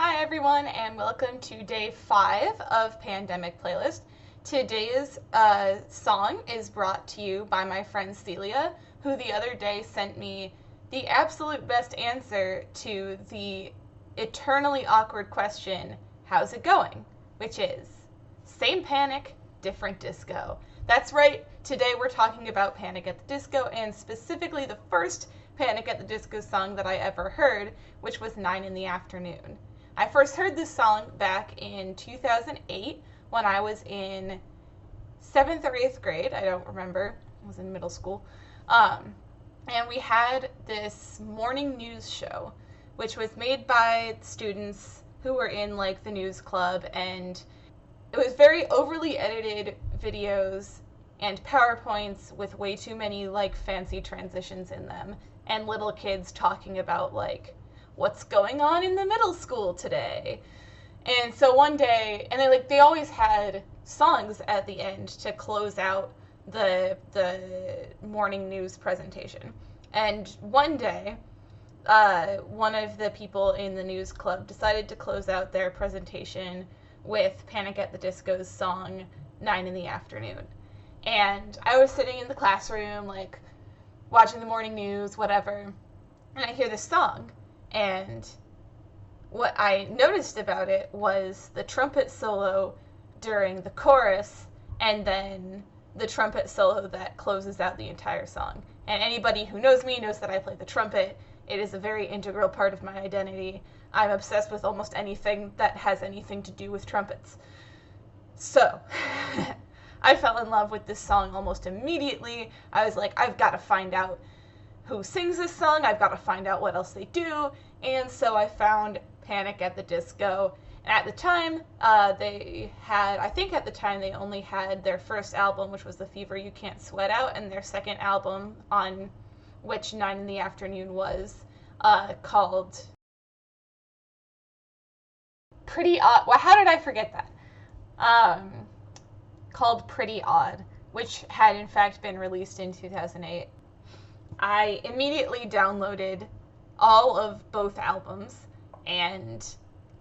Hi everyone, and welcome to day 5 of Pandemic Playlist. Today's song is brought to you by my friend Celia, who the other day sent me the absolute best answer to the eternally awkward question, how's it going? Which is, same Panic, different disco. That's right, today we're talking about Panic at the Disco, and specifically the first Panic at the Disco song that I ever heard, which was 9 in the Afternoon. I first heard this song back in 2008 when I was in 7th or 8th grade. I don't remember. I was in middle school. And we had this morning news show, which was made by students who were in like the news club, and it was very overly edited videos and PowerPoints with way too many like fancy transitions in them, and little kids talking about like what's going on in the middle school today. And so one day, and they always had songs at the end to close out the morning news presentation. And one day, one of the people in the news club decided to close out their presentation with Panic at the Disco's song 9 in the Afternoon. And I was sitting in the classroom, like, watching the morning news, whatever, and I hear this song. And what I noticed about it was the trumpet solo during the chorus, and then the trumpet solo that closes out the entire song. And anybody who knows me knows that I play the trumpet. It is a very integral part of my identity. I'm obsessed with almost anything that has anything to do with trumpets. So, I fell in love with this song almost immediately. I was like, I've got to find out who sings this song, I've got to find out what else they do, and so I found Panic at the Disco. And at the time, I think at the time they only had their first album, which was The Fever You Can't Sweat Out, and their second album, on which 9 in the Afternoon was, called Pretty Odd. Well, how did I forget that? Called Pretty Odd, which had in fact been released in 2008. I immediately downloaded all of both albums and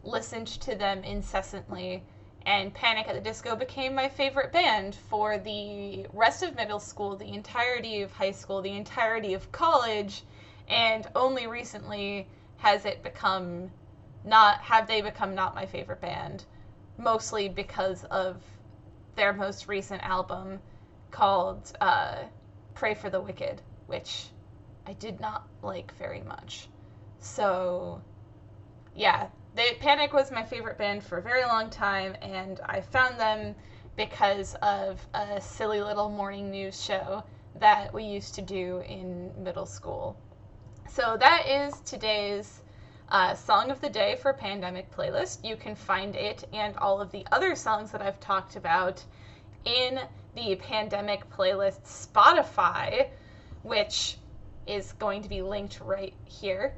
listened to them incessantly, and Panic at the Disco became my favorite band for the rest of middle school, the entirety of high school, the entirety of college, and only recently have they become not my favorite band, mostly because of their most recent album called Pray for the Wicked, which I did not like very much. So, yeah, Panic was my favorite band for a very long time, and I found them because of a silly little morning news show that we used to do in middle school. So that is today's Song of the Day for Pandemic Playlist. You can find it and all of the other songs that I've talked about in the Pandemic Playlist Spotify, which is going to be linked right here.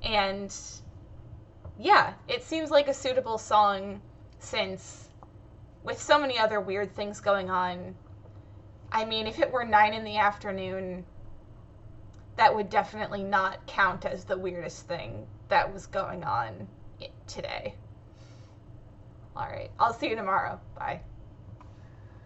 And yeah, it seems like a suitable song since, with so many other weird things going on, I mean, if it were 9 in the Afternoon, that would definitely not count as the weirdest thing that was going on today. Alright, I'll see you tomorrow. Bye.